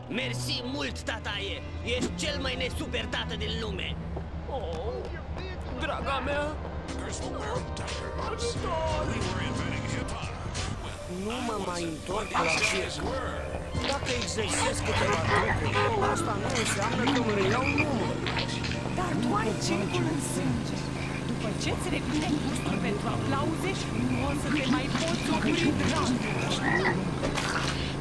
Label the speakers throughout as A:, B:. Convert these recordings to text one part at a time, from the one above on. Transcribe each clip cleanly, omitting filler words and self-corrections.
A: Mersi mult, tataie! Ești cel mai nesuper tată din lume!
B: Oh, draga mea! Ajutor! Nu mă mai întorc la circ. Dacă exersez câteva trucuri, asta nu înseamnă că îmi reiau numărul.
C: Dar tu ai circul în sânge. După ce-ți revine gustul pentru aplauze, nu o să te mai poți opri dragul.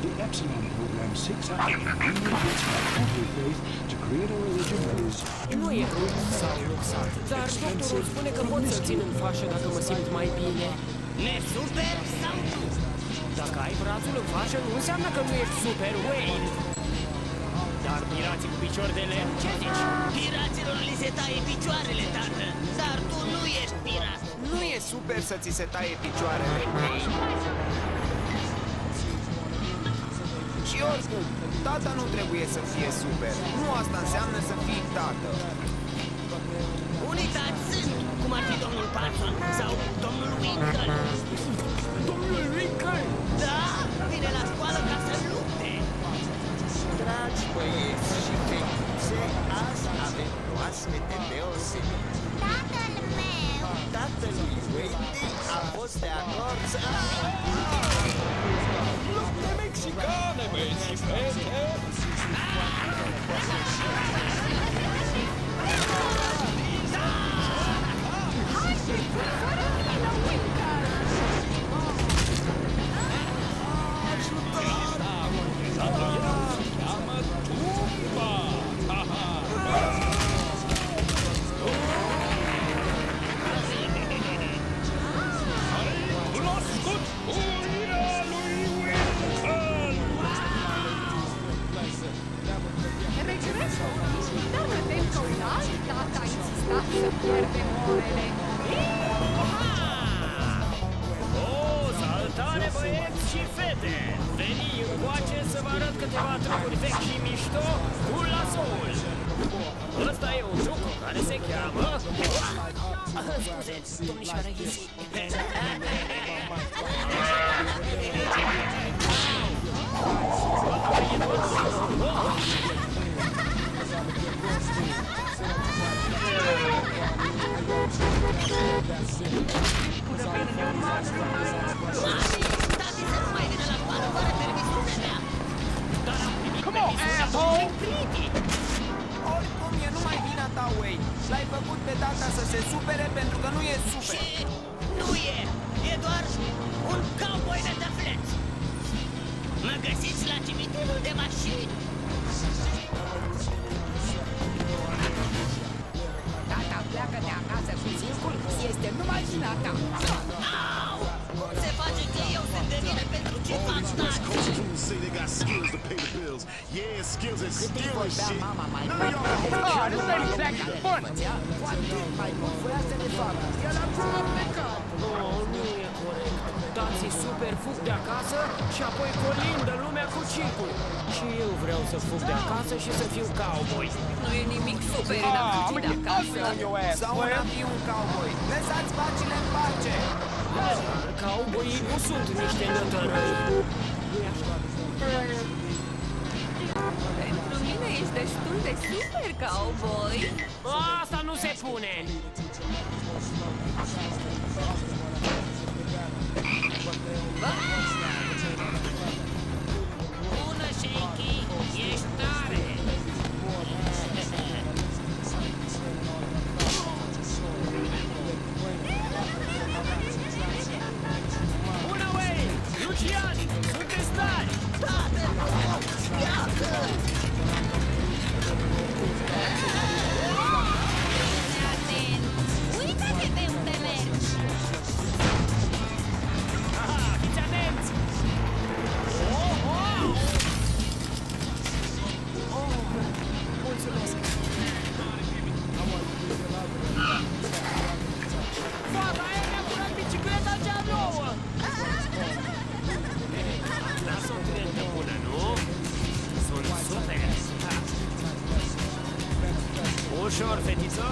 D: The Epsilon program seeks out the convenient every faith to create a religion that is
B: Nu e rup sau luxat, dar doctorul spune că pot să țin în fașă dacă mă simt mai bine.
A: Nesuper sau nu?
B: Dacă ai brațul în fașă, nu înseamnă că nu ești super, Wayne. Dar pirații cu picior de lemn, ce zici?
A: Piraților li se taie picioarele, tată! Dar tu nu ești pirat!
E: Nu e super să ți se taie picioarele, Wayne. Și oricum, tata nu trebuie să fie super. Nu asta înseamnă să fii tată.
A: Unii tați sunt, cum ar fi domnul Parson sau domnul Winkle.
B: Domnul Winkle!
A: Da, vine la școală ca să lupte.
E: Dragi băieți și fetițe, azi avem oaspete deosebit.
F: Tatăl meu!
E: Tatălui Wendy a fost de acord să...
G: Lupte mexicane, băieți și fete!
B: Salutare, băieți și fete! Veni încoace să vă arăt câteva trucuri vechi și mișto cu lasoul! Ăsta e un truc care se cheamă... Scuze, domnișoară Izzy.
A: Tati să nu mai vină la școală fără permisiunea mea.
B: Dar am primit
G: Come on, asshole!
E: Oricum e numai vina ta, Wayne. L-ai făcut pe tata să se supere pentru că nu e super.
A: Și nu e, e doar un cowboy de tăfleți. Mă găsiți la cimitirul de mașini.
C: Tata pleacă de acasă cu circul, este numai vina ta.
A: Au! Cum se face că eu sunt de vină pentru ce fac tati?
H: Say they got skills to pay the bills. Yeah, skills and
C: Cât îi
H: skill and
C: vorbea
H: shit.
C: mama mai
H: None
C: mult
H: of y'all
C: de
G: Ah, this ain't exactly fun!
C: cu atât mai mult voia să ne facă. El acum a plecat.
B: Oh, nu e corect. Tații super fug de acasă și apoi colindă lumea cu circul. Și eu vreau să fug de acasă și să fiu cowboy.
C: Nu e nimic super în a
G: Ah, I'm
C: fugi
G: gonna
C: de
G: get ugly
C: acasă.
G: on your ass,
E: Sau în a
G: player!
E: fi un cowboy. Lăsați vacile în pace!
B: Cowboyii nu sunt niște nătărăi. Nu-i așa?
C: Pentru mine ești destul de super, cowboy.
B: Asta nu se pune!
A: Bună, Shaky, ești tare.
B: Bună, Wayne! Lucian! Sunteți tari!
A: Tată, pleacă!
F: Atent! Uită-te pe unde mergi!
B: Aha, fiți atenți! Oh, oh! Oh, mulțumesc! Fata aia mi-a furat bicicleta cea nouă! Lasă o clientă bună, nu? Sunt super! Ușor, fetiță!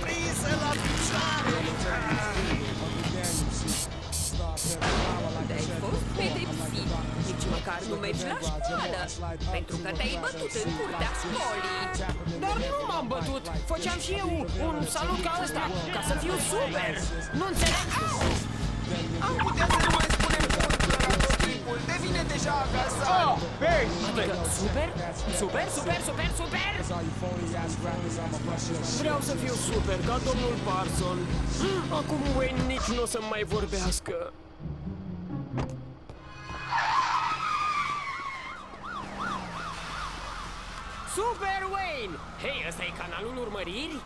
A: Prinsă la picioare!
C: Unde ai fost pedepsit? Nici măcar nu mergi la școală, pentru că te-ai bătut în curtea școlii.
B: Dar nu m-am bătut! Făceam și eu un salut ca ăsta, ca să fiu super! Nu înțeleg?
E: Am putea să nu mai spunem cultură la tot timpul. Devine deja agasat.
B: Adică super? Super, super, super, super? Vreau să fiu super, ca domnul Parson. Acum Wayne nici nu o să mai vorbească. Super Wayne! Hei, ăsta e canalul urmăriri?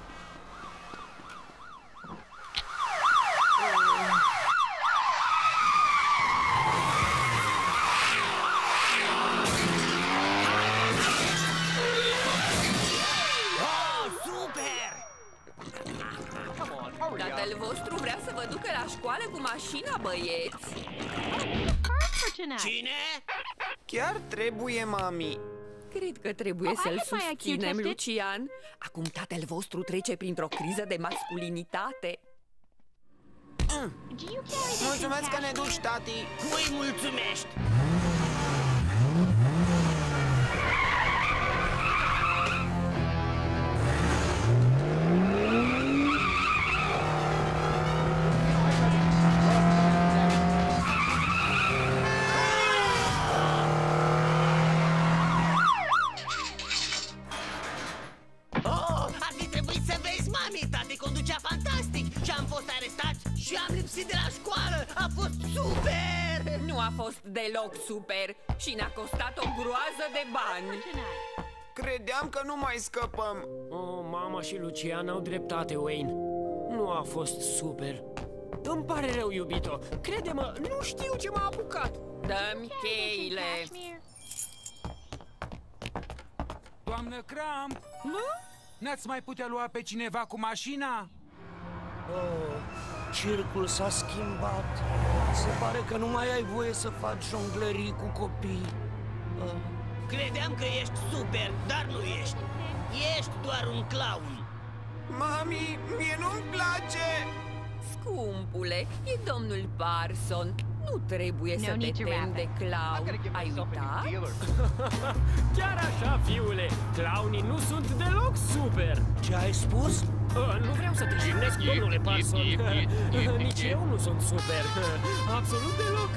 A: Oh, super!
C: Tatăl vostru vrea să vă ducă la școală cu mașina, băieți.
A: Cine?
E: Chiar trebuie, mami.
C: Cred că trebuie să-l susținem, Lucian. Acum tatăl vostru trece printr-o criză de masculinitate.
E: Mulțumesc că ne duci, tati.
A: Cui mulțumești? Oh, ar fi trebuit să vezi, mami, tati conducea fantastic și am fost arestați și am lipsit de la școală. A fost super!
C: Nu a fost deloc super și ne-a costat o groază de bani.
E: Credeam că nu mai scăpăm.
B: Oh, mama și Lucian au dreptate, Wayne. Nu a fost super. Îmi pare rău, iubito. Crede-mă, nu știu ce m-a apucat.
C: Dă-mi cheile.
I: Doamnă Crump, n-ați mai putea lua pe cineva cu mașina?
A: Oh, circul s-a schimbat. Se pare că nu mai ai voie să faci jonglării cu copii. Credeam că ești super, dar nu ești. Ești doar un clown.
E: Mami, mie nu-mi place.
C: Scumpule, e domnul Parson. Nu trebuie să te temi de clown. Ai uitat?
B: Chiar așa, fiule. Clownii nu sunt deloc super.
A: Ce ai spus?
B: Nu vreau să te jignesc, domnule Parson. Nici eu nu sunt super. Absolut deloc.